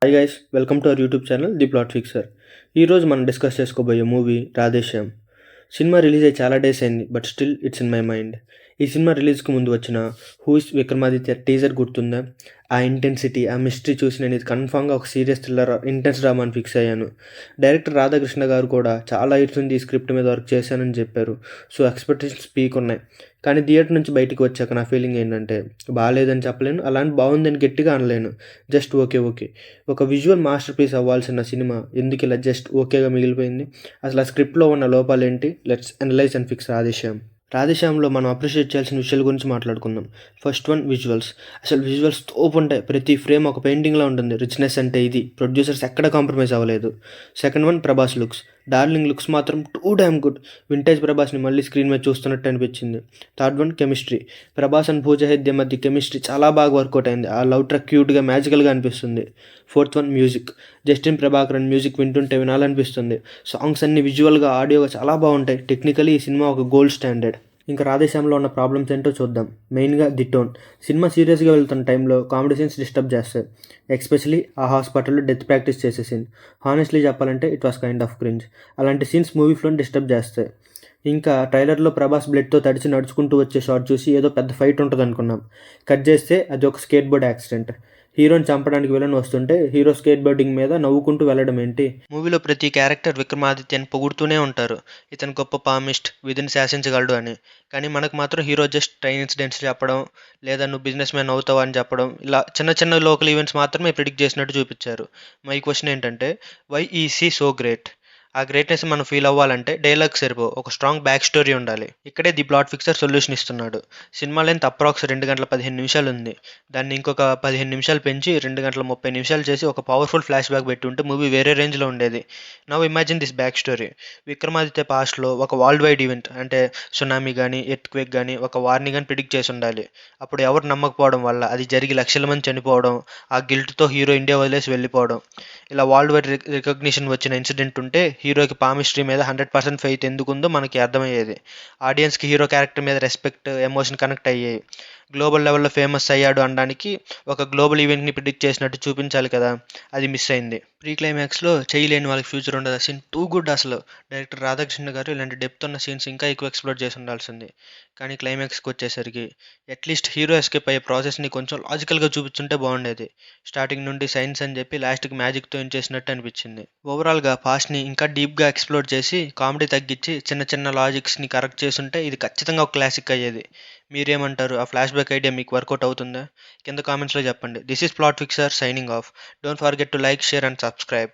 Hi guys, welcome to our YouTube channel the plot ఫిక్సర్. ఈరోజు మనం discuss చేసుకోబోయే movie Radhe Shyam. Cinema release అయ్యి చాలా డేస్ అయింది, but still it's in my mind. ఈ సినిమా రిలీజ్కి ముందు వచ్చిన హూ ఇస్ విక్రమాదిత్య టీజర్ గుర్తుందా? ఆ ఇంటెన్సిటీ, ఆ మిస్టరీ చూసి నేను ఇది కన్ఫామ్గా ఒక సీరియస్ థ్రిల్లర్, ఇంటెన్స్ డ్రామా అని ఫిక్స్ అయ్యాను. డైరెక్టర్ రాధాకృష్ణ గారు కూడా చాలా ఇయర్స్ నుంచి ఈ స్క్రిప్ట్ మీద వర్క్ చేశానని చెప్పారు. సో ఎక్స్పెక్టేషన్స్ పీక్ ఉన్నాయి. కానీ థియేటర్ నుంచి బయటికి వచ్చాక నా ఫీలింగ్ ఏంటంటే, బాగాలేదని చెప్పలేను, అలాంటి బాగుందని గట్టిగా అనలేను. Just okay okay. ఒక విజువల్ మాస్టర్ పీస్ అవ్వాల్సిన సినిమా ఎందుకు ఇలా జస్ట్ ఓకేగా మిగిలిపోయింది? అసలు ఆ స్క్రిప్ట్లో ఉన్న లోపాలేంటి? Let's analyse and fix Radhe Shyam. రాధేశ్యామ్లో మనం అప్రిషియేట్ చేయాల్సిన విషయాల గురించి మాట్లాడుకుందాం. First one, visuals. అసలు విజువల్స్ తోపు ఉంటాయి. ప్రతి ఫ్రేమ్ ఒక పెయింటింగ్లా ఉంటుంది. రిచ్నెస్ అంటే ఇది. ప్రొడ్యూసర్స్ ఎక్కడ కాంప్రమైజ్ అవ్వలేదు. Second one, Prabhas looks. Darling looks మాత్రం టూ డ్యామ్ గుడ్. వింటేజ్ ప్రభాస్ని మళ్ళీ స్క్రీన్ మీద చూస్తున్నట్టు అనిపించింది. Third one, chemistry. Prabhas and Pooja Hegde మధ్య కెమిస్ట్రీ చాలా బాగా వర్కౌట్ అయింది. ఆ లవ్ ట్రాక్ క్యూట్గా, మ్యాజికల్గా అనిపిస్తుంది. Fourth one, music. Justin Prabhakaran music వింటుంటే వినాలనిపిస్తుంది. సాంగ్స్ అన్ని విజువల్గా, ఆడియోగా చాలా బాగుంటాయి. టెక్నికలీ ఈ సినిమా ఒక గోల్డ్ స్టాండర్డ్. ఇంకా రాధేశ్యామ్లో ఉన్న ప్రాబ్లమ్స్ ఏంటో చూద్దాం. మెయిన్గా ది టోన్. సినిమా సీరియస్గా వెళ్తున్న టైంలో కామెడీ సీన్స్ డిస్టర్బ్ చేస్తాయి. ఎస్పెషలీ ఆ హాస్పిటల్లో డెత్ ప్రాక్టీస్ చేసే సీన్. హానెస్ట్లీ చెప్పాలంటే it was kind of cringe. అలాంటి సీన్స్ మూవీ ఫ్లోని డిస్టర్బ్ చేస్తాయి. ఇంకా ట్రైలర్లో ప్రభాస్ బ్లడ్తో తడిచి నడుచుకుంటూ వచ్చే షాట్ చూసి ఏదో పెద్ద ఫైట్ ఉంటుంది అనుకున్నాం. కట్ చేస్తే అది ఒక స్కేట్ బోర్డ్ యాక్సిడెంట్. హీరోని చంపడానికి విలన్ వస్తుంటే హీరో స్కేట్ బోర్డింగ్ మీద నవ్వుకుంటూ వెళ్ళడం ఏంటి? మూవీలో ప్రతి క్యారెక్టర్ విక్రమాదిత్యని పొగుడుతూనే ఉంటారు. ఇతను గొప్ప పామిస్ట్, విధిని శాసించగలడు అని. కానీ మనకు మాత్రం హీరో జస్ట్ ట్రైన్ ఇన్సిడెంట్స్ చెప్పడం, లేదా నువ్వు బిజినెస్ మ్యాన్ అవుతావు అని చెప్పడం, ఇలా చిన్న చిన్న లోకల్ ఈవెంట్స్ మాత్రమే ప్రిడిక్ట్ చేసినట్టు చూపించారు. మై క్వశ్చన్ ఏంటంటే, why is he so great? ఆ గ్రేట్నెస్ మనం ఫీల్ అవ్వాలంటే డైలాగ్ సరిపో, ఒక స్ట్రాంగ్ బ్యాక్ స్టోరీ ఉండాలి. ఇక్కడే ది ప్లాట్ ఫిక్సర్ సొల్యూషన్ ఇస్తున్నాడు. సినిమా లెంత్ అప్రాక్స్ 2 గంటల 15 నిమిషాలు ఉంది. దాన్ని ఇంకొక 15 నిమిషాలు పెంచి 2 గంటల 30 నిమిషాలు చేసి ఒక పవర్ఫుల్ ఫ్లాష్ బ్యాక్ పెట్టి ఉంటే మూవీ వేరే రేంజ్లో ఉండేది. Now imagine this back story. Vikramaditya పాస్ట్లో ఒక వరల్డ్ వైడ్ ఈవెంట్, అంటే సునామీ కానీ, ఎర్త్క్వేక్ కానీ, ఒక వార్ని కానీ ప్రిడిక్ట్ చేసి ఉండాలి. అప్పుడు ఎవరు నమ్మకపోవడం వల్ల అది జరిగి లక్షల మంది చనిపోవడం, ఆ గిల్ట్తో హీరో ఇండియా వదిలేసి వెళ్ళిపోవడం, ఇలా వరల్డ్ వైడ్ రికగ్నిషన్ వచ్చిన ఇన్సిడెంట్ ఉంటే హీరోకి పామిస్ట్రీ మీద 100% ఫెయిత్ ఎందుకుందో మనకి అర్థమయ్యేది. ఆడియన్స్కి హీరో క్యారెక్టర్ మీద రెస్పెక్ట్, ఎమోషన్ కనెక్ట్ అయ్యాయి. గ్లోబల్ లెవెల్లో ఫేమస్ అయ్యాడు అనడానికి ఒక గ్లోబల్ ఈవెంట్ని ప్రిడిక్ట్ చేసినట్టు చూపించాలి కదా, అది మిస్ అయింది. ప్రీ క్లైమాక్స్లో చేయలేని వాళ్ళకి ఫ్యూచర్ ఉండదు. ఆ సీన్ టూ గుడ్ అసలు. డైరెక్టర్ రాధాకృష్ణ గారు ఇలాంటి డెప్త్ ఉన్న సీన్స్ ఇంకా ఎక్కువ ఎక్స్ప్లోర్ చేసి ఉండాల్సింది. కానీ క్లైమాక్స్కి వచ్చేసరికి అట్లీస్ట్ హీరో ఎస్కేప్ అయ్యే ప్రాసెస్ని కొంచెం లాజికల్గా చూపించుంటే బాగుండేది. స్టార్టింగ్ నుండి సైన్స్ అని చెప్పి లాస్ట్కి మ్యాజిక్తో ఏం చేసినట్టు అనిపించింది. ఓవరాల్గా పాస్ట్ని ఇంకా డీప్గా ఎక్స్ప్లోర్ చేసి కామెడీ తగ్గించి చిన్న చిన్న లాజిక్స్ని కరెక్ట్ చేసుంటే ఇది ఖచ్చితంగా ఒక క్లాసిక్ అయ్యేది. మీరేమంటారు? ఆ ఫ్లాష్ బ్యాక్ ఐడియా మీకు వర్కౌట్ అవుతుందా? కింద కామెంట్స్లో చెప్పండి. This is plot ఫిక్సర్ signing off. Don't forget to like, share and subscribe.